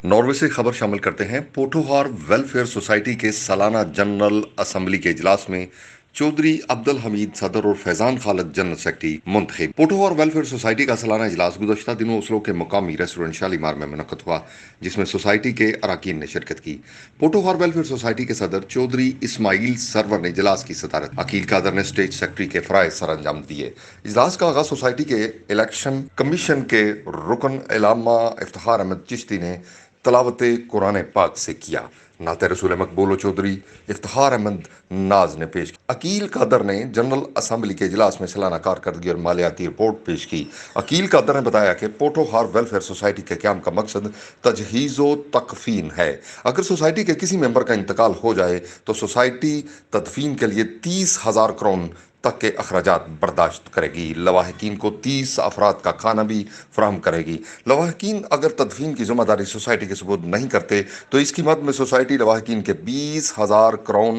Norway से खबर शामिल करते हैं। पोठोहार वेलफेयर सोसाइटी के सालाना जनरल असम्बली के इजलास में चौधरी अब्दुल हमीद सदर और फैजान खालिद जनरल सेक्रेटरी मुंतखब। पोठोहार वेलफेयर सोसाइटी का सालाना इजलास गुज़श्ता दिनों ओस्लो के मुकामी रेस्टोरेंट शालीमार में मुनक्कद हुआ, जिसमें सोसाइटी के अरकान ने शिरकत की। पोठोहार वेलफेयर सोसाइटी के सदर चौधरी इस्माइल सरवर ने इजलास की सदारत। अकील कादर ने स्टेट सेक्रेटरी के फराइज सर अंजाम दिए। इजलास का आगाज सोसाइटी के इलेक्शन कमीशन के रुकन इलामा इफ्तिखार अहमद चिश्ती ने तलावत कुरान पाक से किया। नाते रसूल मकबूल चौधरी इफ्तिखार अहमद नाज ने पेश की। अकील कादर ने जनरल असम्बली के इजलास में सालाना कारकर्दगी और मालियाती रिपोर्ट पेश की। अकील कादर ने बताया कि पोठोहार वेलफेयर सोसाइटी के क्याम का मकसद तजहीज़ो तकफीन है। अगर सोसाइटी के किसी मेंबर का इंतकाल हो जाए तो सोसाइटी तदफीन के लिए 30,000 करोड़ तक के अखराजात बर्दाश्त करेगी। लवाहकीन को 30 अफराद का खाना भी फराहम करेगी। लवाहकीन अगर तदफीन की जिम्मेदारी सोसाइटी के सुपुर्द नहीं करते तो इसकी मद में सोसाइटी लवाहकीन के 20,000 करोड़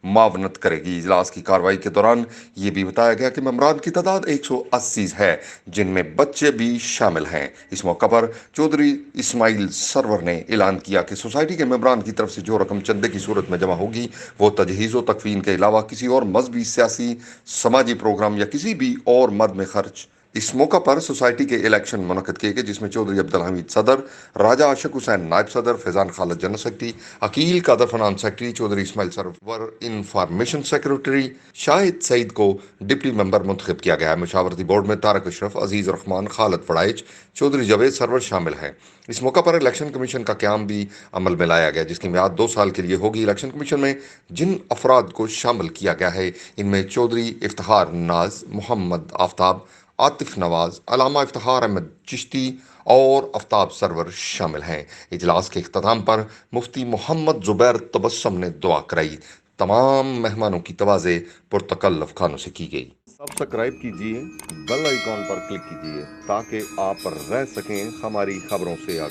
मावनत करेगी। इजलास की कार्रवाई के दौरान ये भी बताया गया कि मेंबरान की तादाद 180 है, जिनमें बच्चे भी शामिल हैं। इस मौका पर चौधरी इस्माइल सरवर ने ऐलान किया कि सोसाइटी के मेंबरान की तरफ से जो रकम चंदे की सूरत में जमा होगी वो तजहीज़ो तकफीन के अलावा किसी और मजहबी, सियासी, समाजी प्रोग्राम या किसी भी और मद में खर्च। इस मौका पर सोसाइटी के इलेक्शन मुनक्कद किए गए, जिसमें चौधरी अब्दुल हमीद सदर, राजा आशिक हुसैन नायब सदर, Faizan Khalid general secretary, Aqeel Qadir finance secretary, Chaudhry Ismail Sarwar information secretary, Shahid Saeed को डिप्टी मेंबर मुंतखब किया गया है। मशावरती बोर्ड में तारक अशरफ, अजीज रहमान, खालिद फड़ाइच, चौधरी जावेद सरवर शामिल हैं। इस मौका पर इलेक्शन कमीशन का क्याम भी अमल में लाया गया, जिसकी मियाद 2 साल के लिए होगी। इलेक्शन कमीशन में जिन अफराद को शामिल किया गया है इनमें चौधरी इफ्तिखार नाज, मोहम्मद आफ्ताब, आतिफ नवाज, अलामा इफ्तिखार अहमद चिश्ती और आफ्ताब सरवर शामिल हैं। इजलास के इख्तिताम पर मुफ्ती मोहम्मद जुबैर तबस्सुम ने दुआ कराई। तमाम मेहमानों की तवाज़े पुरतकल्लफ खानों से की गई। सब्सक्राइब कीजिए, बेल आइकॉन पर क्लिक कीजिए ताकि आप रह सकें हमारी खबरों से आगाह।